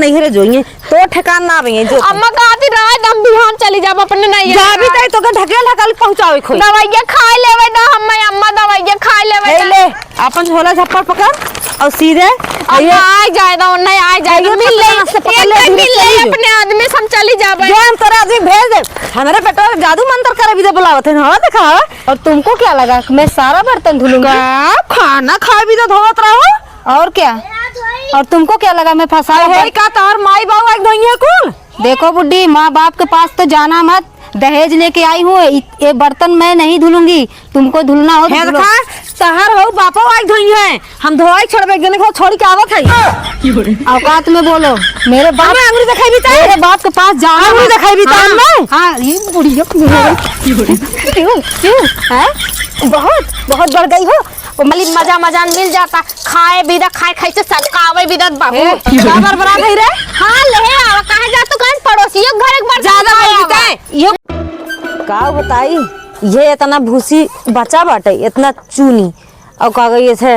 नहीं रे जोइए तो ठेकान ना रही जो अम्मा कहती रहा दम बिहान चली जाब अपने नहीं जा भी तई तो के ढकेल ढकल पहुंचावे खोई दवाइया खा लेवे ना अम्मा दवाइया खा लेवे ले अपन झोला झप्पड़ पकड़ और सीधे अम्मा आ जाए ना नहीं आ जाए मिल ले अपने आदमी से हम चली जाबे हम तोरा आदमी भेज दे हमारे पेट्रोल जादू मंत्र करे भी बुलावत है ना देखा। और तुमको क्या लगा मैं सारा बर्तन धुलूंगा? खाना खा भी तो धोत रहो और क्या? और तुमको क्या लगा मैं फंसा है का तोर माई बाबू एक धोइए कुल। देखो बुड्ढी माँ बाप के पास तो जाना मत, दहेज लेके आई हूँ ये बर्तन मैं नहीं धुलूंगी, तुमको धुलना हो तो शहर हो बापा एक धोइए हम धोई छोड़बे गने को छोड़ के आवत है। औकात में बोलो मेरे बाप अंगूरी दिखाई भी मेरे बाप के पास जाना अंगूरी दिखाई भी मैं। हाँ ये बुढ़िया बहुत बहुत बढ़ गई हो मतलब मजा मिल जाता खाए बिदा खाए से सकावे बिदा बाबू बराबर बराबर है रे। हां ले आवा कहां जा तू कहां पड़ोसियों घर एक बार ज्यादा बोलता है ये का बताई ये इतना भूसी बचा बाटे इतना चूनी और का गई है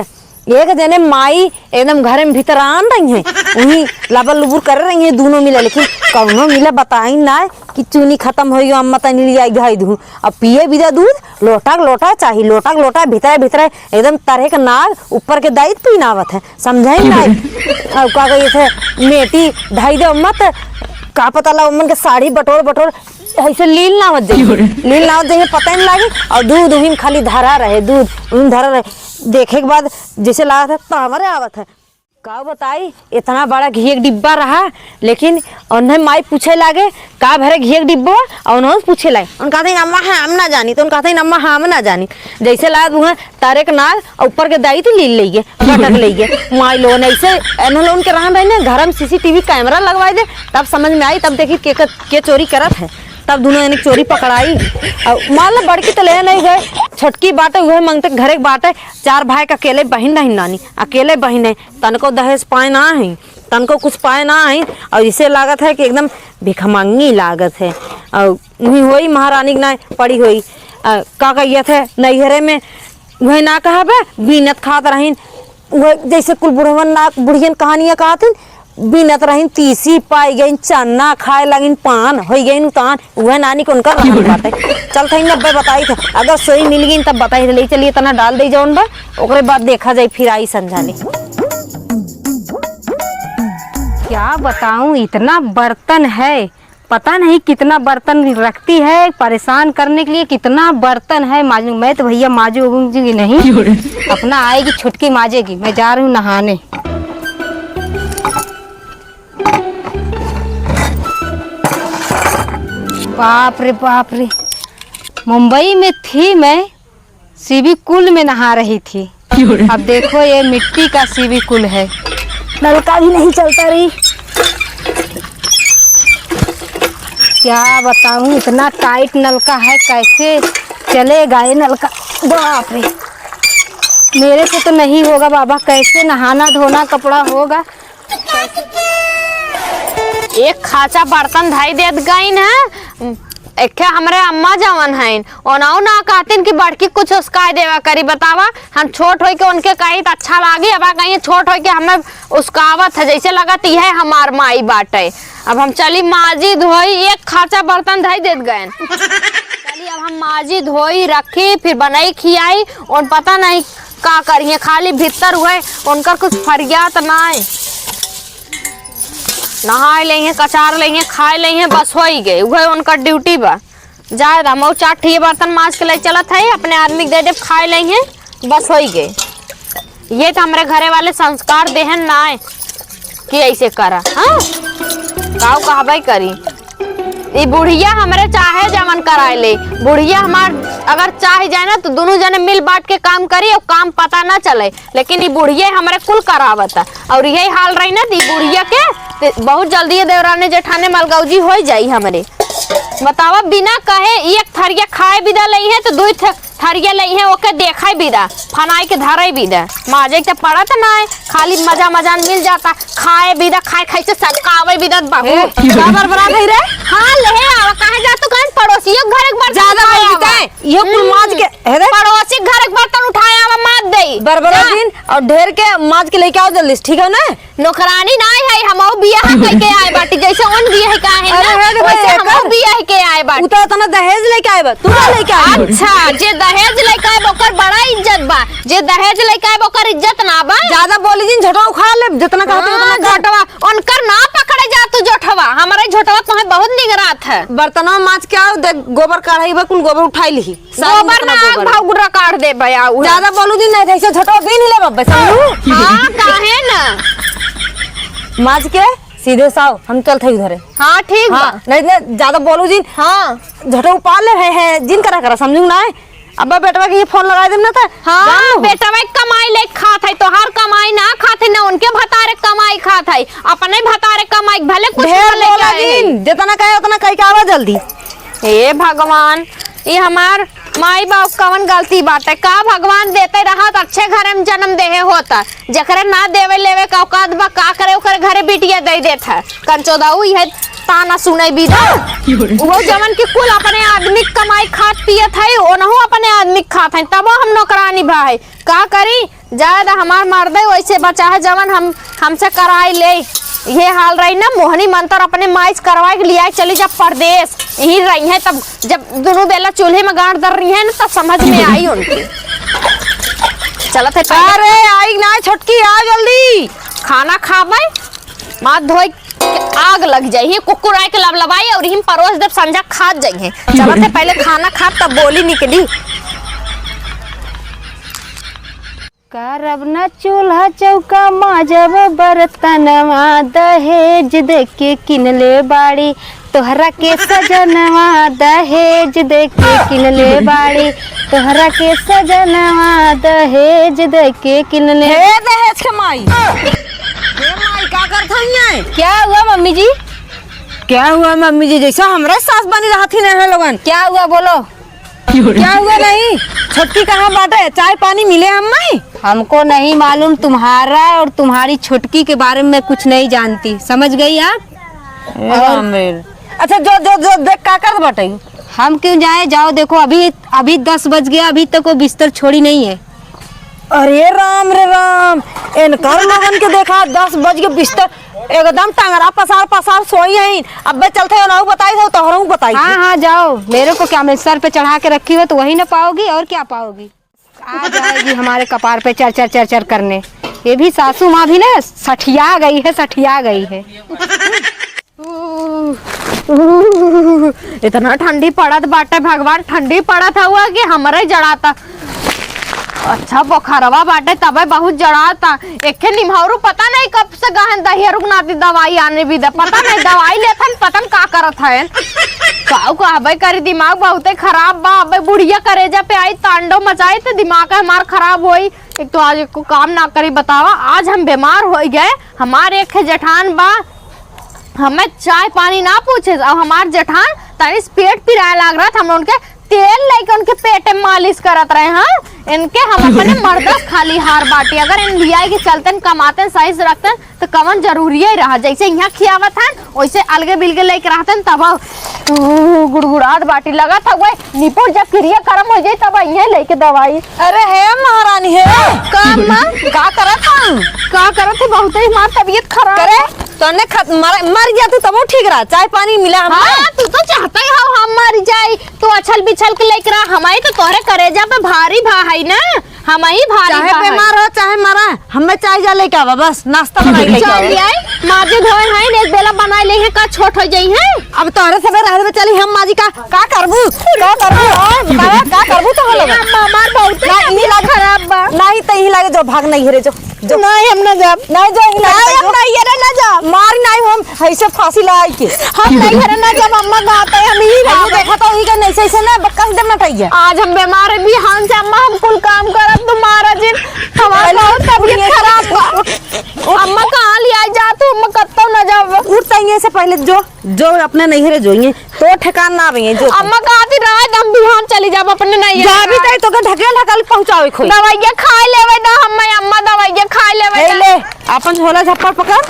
एक जने माई एकदम घर में भीतर आन रही है वही लबल लुबुर कर रही है दोनों मिले लेकिन कौनो मिले बताई ना कि चूनी खत्म हो गई अम्मा तनी आई घाई दूँ अब पिए बिदा दूध लोटा चाहिए लोटा भीतर एकदम तरह के नाग ऊपर के दाई पीनावत है समझे ना। अब का गई थे मेटी ढाई दे मत का पता ला उमन के साड़ी बटोर ऐसे लील ना मत जाइए पता नहीं लगी और दूध उहिन खाली धरा रहे देखे के बाद जैसे लगा था तो हमारे आवत है का बताई इतना बड़ा घी एक डिब्बा रहा लेकिन उन्हें माई पूछे लागे का भरे घी एक डिब्बा और उन्होंने पूछे लागे उन कहते अम्मा हम ना जानी तो उन कहते अम्मा हम ना जानी जैसे लाद वहाँ तारे के नाग ऊपर के दाई तो लील लेगे भटक लेगे माई लोन ऐसे लोन के रहा भाई घर में CCTV कैमरा लगवाए दे तब समझ में आई तब देखी के चोरी करत है तब दोनों ने चोरी पकड़ाई और मान लो बड़की तो ले नहीं गए छोटकी बाटे वह मांगते घरे बाटे 4 भाई का अकेले बहन नहीं नानी अकेले बहन है तनको दहेज पाए ना है तनको कुछ पाए ना है और इसे लागत है कि एकदम भिखमंगी लागत है और वही हुई महारानी ना पड़ी हुई का कहिए थे नैहरे में वही ना कहा बे बीनत खात रहीन वह जैसे कुल बुढ़वन ना बुढ़ियन कहानियाँ कहते बिनत रहीन तीसी पाई गई चन्ना खाए लगिन पान हो गई उतान वह नानी को उनका बात है चल थे 90 बताई थे अगर सोई मिल गई तब बताई ले चलिए तना डाल दे जौन बा ओकरे बाद देखा जाए फिर आई समझाने क्या बताऊं इतना बर्तन है पता नहीं कितना बर्तन रखती है परेशान करने के लिए कितना बर्तन है माजू मैं तो भैया माजूंगी नहीं अपना आएगी छुटकी माजेगी मैं जा रही हूँ नहाने। बाप रे मुंबई में थी मैं सीबी कुल में नहा रही थी अब देखो ये मिट्टी का सीबी कुल है नलका भी नहीं चलता रही क्या बताऊं इतना टाइट नलका है कैसे चलेगा ये नलका बाप रे मेरे से तो नहीं होगा बाबा कैसे नहाना धोना कपड़ा होगा एक खाचा बर्तन धाई देत गई ना एक हमारे अम्मा जवन है ओनाऊ ना कहतीन कि बड़की कुछ उसका देवा करी बतावा हम छोट होके उनके कही तो अच्छा लागी अब कहीं छोट होके हमें उसकावत है जैसे लगती है हमार माई बाटे अब हम चली माजी धोई एक खाचा बर्तन धाई देत गए चली अब हम माजी धोई रखी फिर बनाई खियाई और पता नहीं का करिए खाली भीतर हुए उनका कुछ फरियात ना नहाए लेंगे कचार लेंगे खाए लेंगे बस हो ही गए वह उनका ड्यूटी बा जाए रमो चाट बर्तन माज के लिए चलत है अपने आदमी दे दे खाए लेंगे बस हो ही गए ये तो हमारे घरे वाले संस्कार देहन ना है कि ऐसे करा हाँ गाँव कहबे करी ये बुढ़िया हमारे चाहे जमन कराए ले बुढ़िया हमार अगर चाहे जाए ना तो दोनों जने मिल बांट के काम करी और काम पता ना चले लेकिन ये बुढ़िया हमारे कुल करावत है और यही हाल रही ना बुढ़िया के बहुत जल्दी देवरानी जेठाने मलगौजी हो जाई हमारे बतावा बिना कहे एक थरिया खाए बिदा लई है तो 2 थरिया लई है ओके देखा बिदा फनाई के धरे बिदा माजे के पड़त ना है खाली मजा मिल जाता खाए बिदा खाए से सकावे बिदा बाबू बराबर बराबर है रे। हां ले आवा कहां जा तू कहां पड़ोसियों घर एक बार ज्यादा बोलता है ये कुल माज के है रे पड़ोसी घर एक बर्तन उठाया आवा मत देई गड़बड़ा दिन और ढेर के माज के लेके आओ जल्दी से, ठीक है ना? नौकरानी ना है हमहू बियाह करके आए बाटी, जैसे उन बियाह का है अरे ना हे रे भाई, वैसे हमहू एकर- बियाह के आए बाटी। उतना तना दहेज लेके आए बा, तू ना लेके आए बा। अच्छा, जे दहेज लेके आए ओकर बड़ा इज्जत बा, जे दहेज लेके आए ओकर इज्जत ना बा। ज्यादा बोली दिन झटवा उखाड़ ले, जितना कहते हाँ, उतना कर। झोटवा उनकर ना पकड़े जा तू झोटवा, हमारे झोटवा तुम्हें बहुत निगरात है। बर्तनवा माज के आओ, देख गोबर काढ़ाई बा, कुल गोबर उठाई ली। गोबर ना आग भागुरा काट दे बया उ। ज्यादा बोलू दिन नहीं ऐसे झटवा बीन ले बाबा, समझू? हाँ काहे ना। माज के सीधे साव हम चलते उधर। हाँ ठीक बा। हाँ, नहीं नहीं ज्यादा बोलू दिन। हाँ झटवा उपाड़ ले है जिन करा समझू ना? अब्बा बेटवा के ये फोन लगा देम ना था। हाँ बेटा भाई कमाई ले खात है, तो हर कमाई ना खात है ना, उनके भतारे कमाई खात है, अपने भतारे कमाई भले कुछ ढेर लेके बोला आए हैं। दिन, जितना कहे उतना कह के आवा जल्दी। हे भगवान, ये हमार माई बाप कवन गलती बात है का? भगवान देते रहा तो अच्छे घर में जन्म देहे होता, जकरे ना देवे लेवे का औकात बा का करे ओकरे घरे बिटिया दे देता है। कंचोदाऊ ये ताना सुने भी ना, वो जमन की कुल अपने आदमी कमाई खात पियत है, ओनहु अपने आदमी खात है, तब हम नौकरानी भाई का करी? ज्यादा हमार मर्दे वैसे बचा है जमन हमसे कराई ले। ये हाल रही ना, मोहनी मंत्र अपने माइस करवाए के लिया चली जब परदेश यही रही है, तब जब दोनों बेला चूल्हे में गाड़ दर रही है ना, तब समझ में आई उनकी। चलत है अरे आई ना छोटकी, आ जल्दी। खाना खाबे माथ धोई के आग लग जाइए, कुकुर आए के लबलबाई और हिम परोस देव संजा खा जाइए। चलत है पहले खाना खा तब बोली निकली। करब न चूल्हा चौका माजब बर्तनवा, दहेज दे के किनले बाड़ी तोहरा के सजनवा, दहेज दे के किनले बाड़ी तोहरा के सजनवा, दहेज दे के किनले। हे दहेज के माई, हे माई का करत हइए? क्या हुआ मम्मी जी? क्या हुआ मम्मी जी? जैसा हमरा सास बनी रहा थी ना लोगन। क्या हुआ बोलो? क्या हुआ? नहीं छोटकी कहाँ बाटे? चाय पानी मिले हमें? हमको नहीं मालूम, तुम्हारा और तुम्हारी छुटकी के बारे में कुछ नहीं जानती, समझ गई आप? अच्छा जो जो जो देख का कर बाटे। हम क्यों जाए? जाओ देखो, अभी 10 बज गया, अभी तक वो बिस्तर छोड़ी नहीं है। अरे राम रे राम, इनकर लोगन के देखा 10 बज के बिस्तर एकदम टंगरा पसार पसार सोई है। अब चलते हो ना बताई हो तोहरों बताई। हाँ हाँ जाओ, मेरे को क्या, मैं सर पे चढ़ा के रखी हो तो वही ना पाओगी, और क्या पाओगी? आ जाएगी हमारे कपार पे चर चर चर चर करने। ये भी सासू माँ भी ना सठिया गई है, सठिया गई है। इतना ठंडी पड़त बाटे, भगवान ठंडी पड़त हुआ कि हमारे जड़ाता। अच्छा बुखारवा बाटे तबे बहुत जड़ाता। एक निमहरु पता नहीं कब से गहन दहिया रुकनाती दवाई आने भी दे, पता नहीं दवाई लेथन पतन का करत है। काऊ को अबे करी दिमाग बहुते खराब बा। अबे बुढ़िया करेजा पे आई तांडव मचाई तो दिमाग हमार खराब होई। एक तो आज को काम ना करी बतावा, आज हम बीमार हो गए। हमारे एक जेठान बा, हमें चाय पानी ना पूछे, अब हमार जेठान तनी पेट पिराए लग रहा था, हम उनके तेल लेके उनके पेट में मालिश करत रहे। हाँ इनके हम अपने मर्दस खाली हार बाटी, अगर इन लिया के चलते कमाते सही से रखते तो कवन जरूरी ही रहा। जैसे यहाँ खियावत है वैसे अलगे बिलगे लेके रहते तब गुड़गुड़ाहट बाटी लगा था। वही निपुण जब क्रिया कर्म हो जाये तब यहाँ लेके दवाई। अरे है महारानी है काम का करत बहुत ही हमार तबीयत खराब करे है। तने मर गया तू तब ठीक रहा, चाय पानी मिला हमें। हाँ तू तो चाहता ही हम मर जाए, तू अछल बिछल के लेकर आ। हमारी तो तोहरे करेजा पे भारी भा है ना, हम ही भारी चाहे बीमार हो चाहे मरा, हमें चाय जा लेके आवा, बस नाश्ता बना लेके आवा। माजे धोए हैं एक बेला बना ले हैं का छोट हो जाई है। अब तोहरे सबे रह में चली हम माजी का करबू का करबू तो लोग हमार बहुत नहीं लाग खराब बा। नहीं त ही लागे जो भाग नहीं हेरे जो नहीं हम ना जा नहीं जो नहीं हम नहीं हेरे ना जा मार नहीं हम ऐसे फांसी लगाई के हम नहीं हेरे ना जब अम्मा गाते हम ही देखा तो ही के नहीं से ना बक्कस देना चाहिए। आज हम बीमार भी हां से अम्मा हम कुल काम करब तुम्हारा जिन हमारा बहुत तबीयत खराब बा। अम्मा कहां ले आई जा तू, अम्मा कत्तो ना जाब उठ चाहिए से पहले जो अपने नहीं हेरे जोइए तो ठिकान ना आवे जो अम्मा कहती रहा दम बिहान चली जाब अपने नहीं जा भी तई तो के ढकेल पहुंचावे खोई दवाइयां खा लेवे ना हम अम्मा दवाइयां खा लेवे ले अपन झोला झप्पड़ पकड़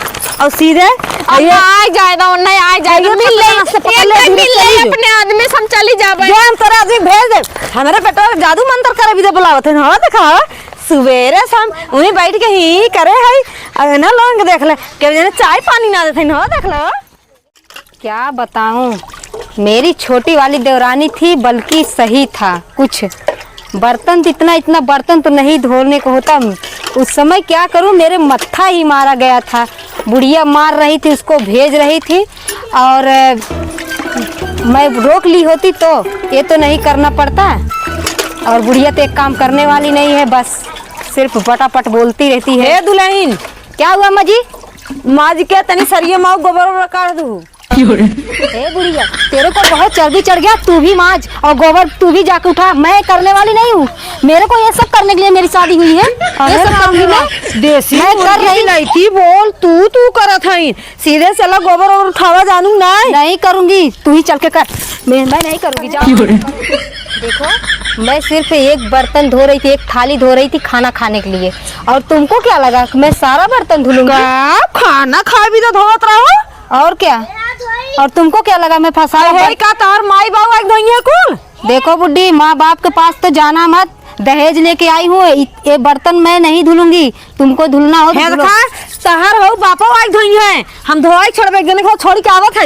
और सीधे अम्मा आ जाए दो नहीं आ जाए मिल ले अपने आदमी हम चली जाबे हम तोरा आदमी भेज दे। हमारे पेटवा जादू मंत्र करे भी दे बुलावत है ना, देखा सुबेरे शाम उन्हें बैठ के ही करे है। अरे ना लोगन के देख ले के जने चाय पानी ना देते न, देख लो। क्या बताऊं, मेरी छोटी वाली देवरानी थी, बल्कि सही था। कुछ बर्तन इतना बर्तन तो नहीं धोने को होता। उस समय क्या करूं, मेरे मत्था ही मारा गया था। बुढ़िया मार रही थी, उसको भेज रही थी, और मैं रोक ली होती तो ये तो नहीं करना पड़ता। और बुढ़िया तो एक काम करने वाली नहीं है, बस सिर्फ पटापट बोलती रहती है। हे दुल्हन, क्या हुआ माँ जी? माँ जी के तनी सरिये माँ गोबर काट दू। ए बुढ़िया, तेरे को बहुत चर्बी चढ़ गया, तू भी माज और गोबर तू भी जाके उठा। मैं करने वाली नहीं हूँ, मेरे को ये सब करने के लिए मेरी शादी हुई है। ये सब करूंगी मैं, देसी मैं कर रही नहीं थी। बोल तू करत हई, सीधे चला गोबर और उठावा जानू ना। नहीं करूंगी, तू ही चल के कर। मैं नहीं करूंगी, जाओ। देखो, मैं सिर्फ एक बर्तन धो रही थी, एक थाली धो रही थी खाना खाने के लिए, और तुमको क्या लगा मैं सारा बर्तन धुलूंगी? खाना खा भी तो धोत रहो, और क्या? और तुमको क्या लगा मैं फंसा है का तार माई बाबू एक धोइए कुल। देखो बुड्ढी, माँ बाप के पास तो जाना मत, दहेज लेके आई हूँ। ये बर्तन मैं नहीं धुलूंगी, तुमको धुलना हो तो धुलो। शहर हो बापा एक धोइए, हम धोई छोड़बे, एक जने को छोड़ी के आवत है।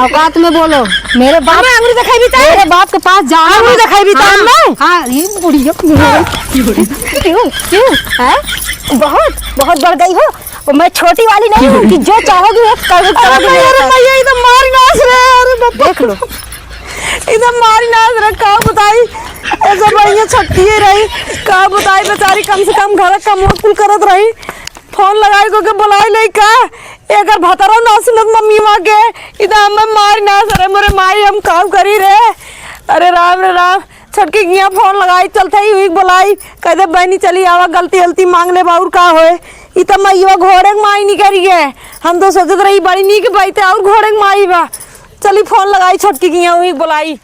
औकात में बोलो, मेरे बाप अंगुरी दिखाई भी ता, मेरे बाप के पास जाना अंगुरी दिखाई भी ता हमने। हाँ, ये बुढ़िया क्यों हैं? बहुत बढ़ गई हो। मैं छोटी वाली नहीं हूँ कि जो चाहोगी वो कर दूंगी। एकदम मारी नाच रहे, अरे देख लो, एकदम मारी नाच रहे। का बताई ऐसा बढ़िया छटकी रही, का बताई बेचारी कम से कम घर का मुंह कुल करत रही। फोन लगाई को के बुलाई ले का एकर भतरो ना सुनत मम्मी माँ के, इधर मैं मारी नाच रहे। मोरे माई हम काम करी रे। अरे राम रे राम, छटकी किया फोन लगाई, चलते ही हुई बुलाई, कहते बहनी चली आवा, गलती गलती मांग ले बाउर का होए। इतना मैया घोड़े के माई नहीं करी है, हम तो सोचत रही बड़ी नी के बैठे और घोड़े के माई बा। चली फोन लगाई, छटकी किया हुई बुलाई।